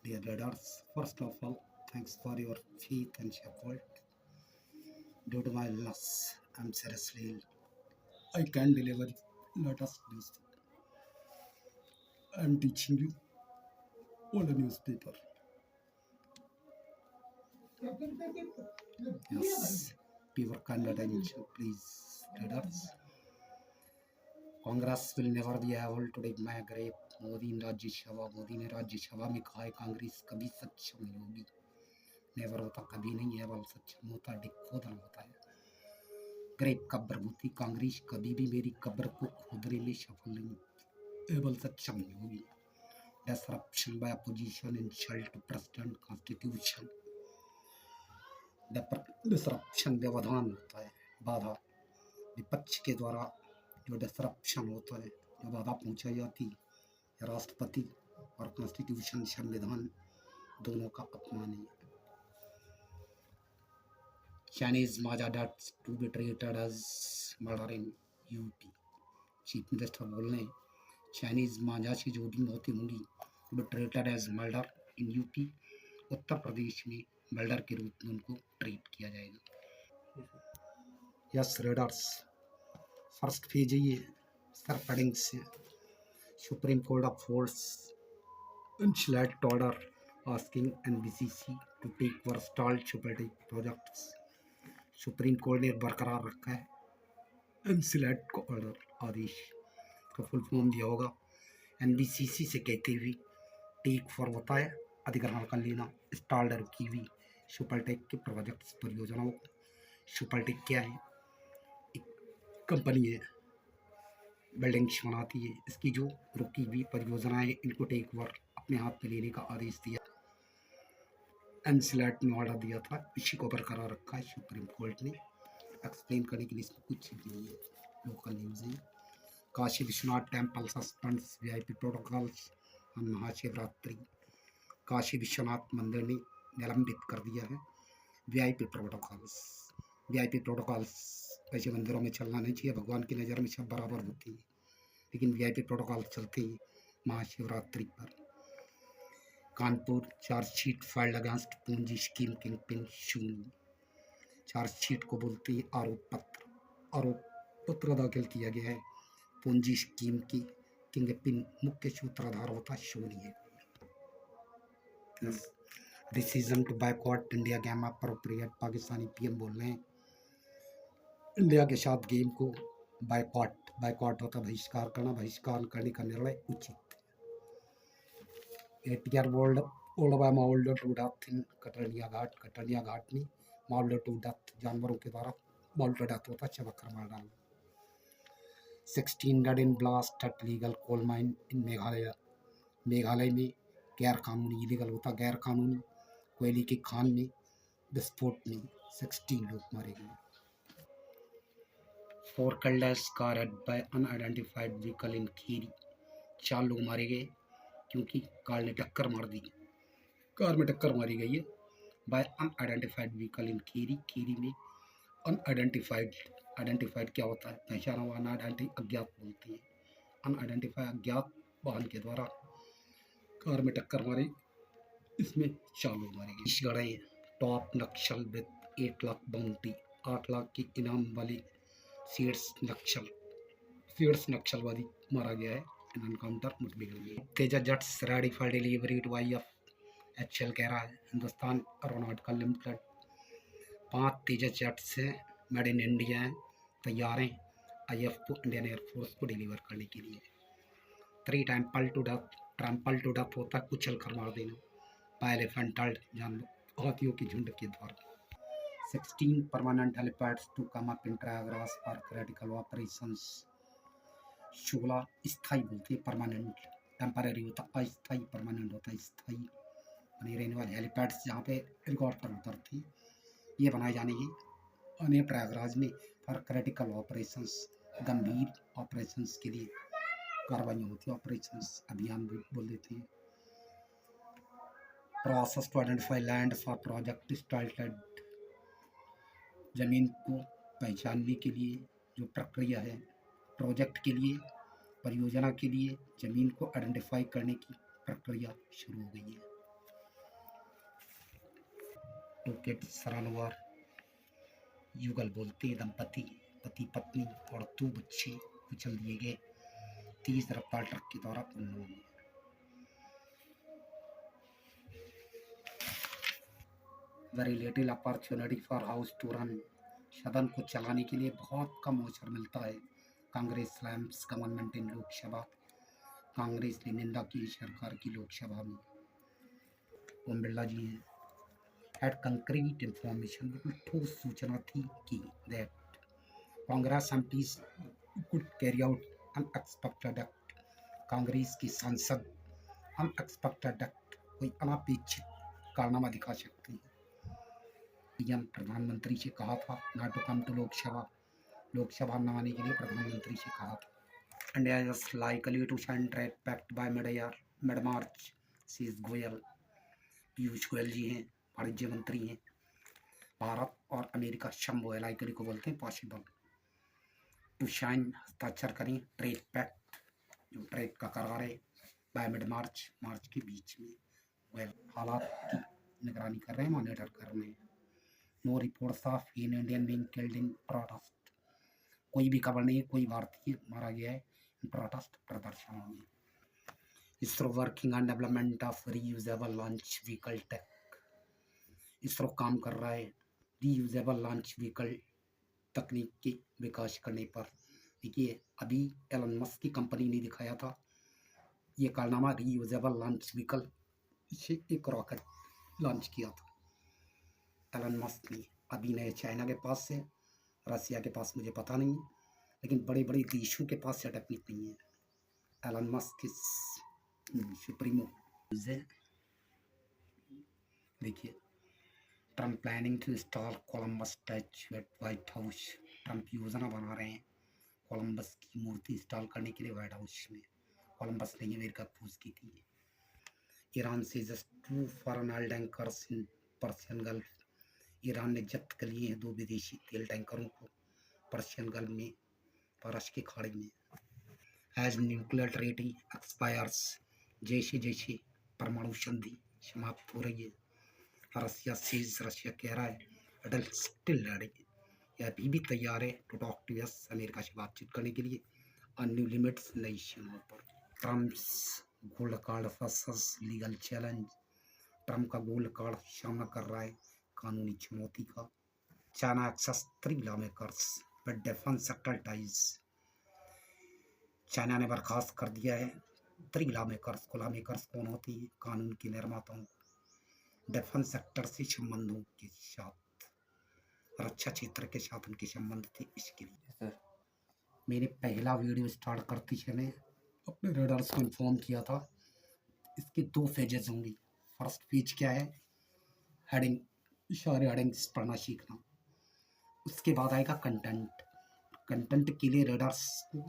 Dear leaders, first of all, thanks for your faith and support. Due to my loss, I'm seriously ill. I can't deliver latest news. I'm teaching you all the newspaper. Yes, be your kind attention, please, leaders. Congress will never be able to dig my grave. Modi ने राज्यसभा में कहा है कांग्रेस कभी सक्षम नहीं होगी। Never होता कभी नहीं है, बल सक्षम होता डिग खोदना होता है। ग्रेव कब्र होती कांग्रेस कभी भी मेरी कब्र को खोदने में सफल नहीं एबल सक्षम नहीं होगी। Disruption by opposition insult to president constitution. Disruption व्यवधान होता है, बाधा। विपक्ष के द्वारा जो डिसरप्शन होता है, जो बाधा पहुंचाई जाती है, राष्ट्रपति और कॉन्स्टिट्यूशन संविधान दोनों का अपमान है। Chinese Maja deaths to be treated as murder in UP. Chief minister बोल रहे हैं चाइनीज मांझा से जो भी मौतें होंगी वो treated as murder in UP, Uttar Pradesh में मर्डर के रूप में उनको ट्रीट किया जाएगा। यस रीडर्स, फर्स्ट पेज ये सर पडिंग से supreme court of force select order asking NBCC to take for stalled supertech projects. Supreme court ने बरकरार रखा है एनसिलेट को ऑर्डर, आदेश का फुल फॉर्म दिया होगा। एनबीसीसी से कहते हुए टेक फॉर होता है अधिग्रहण कर लेना, स्टॉल्ड रुकी हुई सुपरटेक के प्रोजेक्ट्स परियोजनाओं को। सुपरटेक क्या है? एक कंपनी है, बिल्डिंग्स बनाती है। इसकी जो रुकी हुई परियोजनाएं इनको टेक ओवर अपने हाथ में लेने का आदेश दिया। एनसिलेट ने ऑर्डर दिया था, इसी को बरकरार रखा है सुप्रीम कोर्ट ने। एक्सप्लेन करने के लिए इसमें कुछ भी नहीं है, लोकल न्यूज़ है। Kashi Vishwanath temple suspends VIP protocols on Mahashivratri. Kashi Vishwanath मंदिर ने निलंबित कर दिया है वीआईपी प्रोटोकॉल्स। वीआईपी प्रोटोकॉल्स ऐसे मंदिरों में चलना नहीं चाहिए, भगवान की नज़र में सब बराबर होती है, लेकिन वीआईपी प्रोटोकॉल चलते हैं महाशिवरात्रि पर। कानपुर चार्जशीट फाइल्ड अगेंस्ट पूंजी स्कीम किंग पिन शून्य। चार्जशीट को बोलते हैं आरोप पत्र दाखिल किया गया है। पूंजी स्कीम की किंग पिन मुख्य सूत्रधार होता शून्य है। Decision to boycott India game appropriate, Pakistani PM बोल रहे हैं इंडिया के साथ गेम को बायकॉट होता बहिष्कार करना, बहिष्कार करने का निर्णय उचित। ATR bold old by mauled to death in Katarniya Ghat में माउल्ड टू डेथ, जानवरों के द्वारा माउल्ड डेथ होता चबक कर मार डालना। 16 dead in blast at legal coal mine in Meghalaya में गैर कानूनी, इलीगल होता गैर कानूनी कोयले की खान में विस्फोट में 16 लोग मारे गए। 4 killed as car hit by unidentified vehicle in Kheri. 4 लोग मारे गए क्योंकि कार ने टक्कर मार दी, कार में टक्कर मारी गई है by unidentified vehicle in Kheri में। आइडेंटिफाइड क्या होता है? पहचाना हुआ, अज्ञात बोलते हैं। अनआइडेंटिफाइड अज्ञात वाहन के द्वारा कार में टक्कर मारी, इसमें 4 लोग मारे गए। Chhattisgarh top Naxal with 8 lakh boundary, 8 lakh की इनाम वाली सीड्स नक्सलवादी मारा गया है इन एनकाउंटर मुठभेड़ में। Tejas jets ready for delivery to IFHL कह रहा है Hindustan aeronautical limited. 5 Tejas jets हैं, मेड इन इंडिया हैं, तैयार हैं IF को, इंडियन एयरफोर्स को डिलीवर करने के लिए। 3 ट्रैम्पल टू डेथ होता है कुचल कर मार देना, बाय एलिफेंटल जानवर हाथियों के झुंड के द्वारा। 16 permanent helipads to come up in Prayagraj for critical operations. 16 स्थायी बोलते हैं, परमानेंट टेम्पररी होता, अस्थायी परमानेंट होता है स्थायी बने रहने वाले हेलीपैड्स जहाँ पे हेलीकॉप्टर उतरते हैं, ये बनाए जाने के प्रयागराज में फॉर क्रिटिकल ऑपरेशंस, गंभीर ऑपरेशंस के लिए कार्रवाई होती है, ऑपरेशंस अभियान भी बोल देते हैं। Process to identify land for project started, जमीन को पहचानने के लिए जो प्रक्रिया है प्रोजेक्ट के लिए, परियोजना के लिए जमीन को आइडेंटिफाई करने की प्रक्रिया शुरू हो गई है। टू किड्स रन ओवर, युगल बोलते दंपति पति पत्नी और 2 बच्चे कुचल दिए गए, 30 रफ्तार ट्रक के द्वारा उन्होंने very little opportunity for house to run, सदन को चलाने के लिए बहुत कम अवसर मिलता है। Congress slams government in Lok Sabha, Congress ने निंदा की सरकार की लोकसभा में। ओम बिरला जी हैं, had concrete information, बिल्कुल ठोस सूचना थी कि that Congress MPs could carry out unexpected act, Congress की सांसद अनएक्सपेक्टेड एक्ट, कोई अनपेक्षित कारनामा दिखा सकते हैं। पीएम प्रधानमंत्री से कहा था not to come to Lok Sabha, Lok Sabha न आने के लिए प्रधानमंत्री से कहा था। India is likely to sign trade pact by mid March, says Goyal, Piyush Goyal ji हैं, वाणिज्य मंत्री हैं। भारत और अमेरिका शंभो लाइकली को बोलते हैं पॉसिबल, टू साइन हस्ताक्षर करें ट्रेड पैक्ट, जो ट्रेड का करार है, बाय मिड मार्च, मार्च के बीच में। वेल हालात की निगरानी कर रहे हैं, मॉनिटर कर रहे हैं। No reports of an Indian being killed in protest, कोई भी खबर नहीं है कोई भारतीय मारा गया है इन प्रोटेस्ट प्रदर्शनों में। ISRO working on development of reusable launch vehicle tech, ISRO काम कर रहा है रीयूजेबल लॉन्च व्हीकल तकनीक के विकास करने पर। देखिए अभी एलन मस्क की कंपनी ने दिखाया था ये कारनामा, रीयूजेबल लॉन्च व्हीकल, इसे एक रॉकेट लॉन्च किया था एलन मस्क ने। अभी नए चाइना के पास से, रसिया के पास मुझे पता नहीं है, लेकिन बड़े बड़े देशों के पास से टेक्निक नहीं है। एलन मस्क सुप्रीमो है। देखिए Trump planning to install Columbus statue at White House, Trump योजना बना रहे हैं कोलंबस की मूर्ति इंस्टॉल करने के लिए व्हाइट हाउस में। कोलंबस ने अमेरिका खोज की थी। ईरान से just 2 foreign oil tankers in Persian gulf, Iran ने जब्त कर लिए हैं 2 विदेशी तेल टैंकरों को पर्शियन गल्फ में, फारस की खाड़ी में। एज न्यूक्लियर ट्रीटी एक्सपायर्स, जैसे जैसे परमाणु संधि समाप्त हो रही है, रशिया कह रहा है अटल स्टिल रेडी, यह अभी भी तैयार है to talk to US, America से बातचीत करने के लिए ऑन न्यू लिमिट्स, नई सीमाओं पर। Trump's gold card versus legal challenge, Trump का गोल्ड कार्ड सामना कर रहा है कानूनी चुनौती का। China axes 3 lawmakers with defence sector ties, China ने बर्खास्त कर दिया है 3 लॉ मेकर्स को। लॉ मेकर्स कौन होती हैं? कानून के निर्माताओं, डिफेंस सेक्टर से संबंधों के साथ, रक्षा क्षेत्र के साथ उनके संबंध थे, इसके लिए। सर मैंने पहला वीडियो स्टार्ट करते समय अपने रीडर्स को इन्फॉर्म किया था इसके 2 फेजेस होंगे। फर्स्ट फेज क्या है, हेडिंग, सारे हेडिंग्स पढ़ना सीखना। उसके बाद आएगा कंटेंट, कंटेंट के लिए रीडर्स को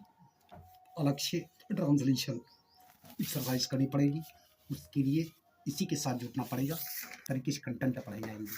अलग से ट्रांसलेशन एक्सरसाइज करनी पड़ेगी, उसके लिए इसी के साथ जुटना पड़ेगा, तरीके से कंटेंट पढ़े जाएंगे।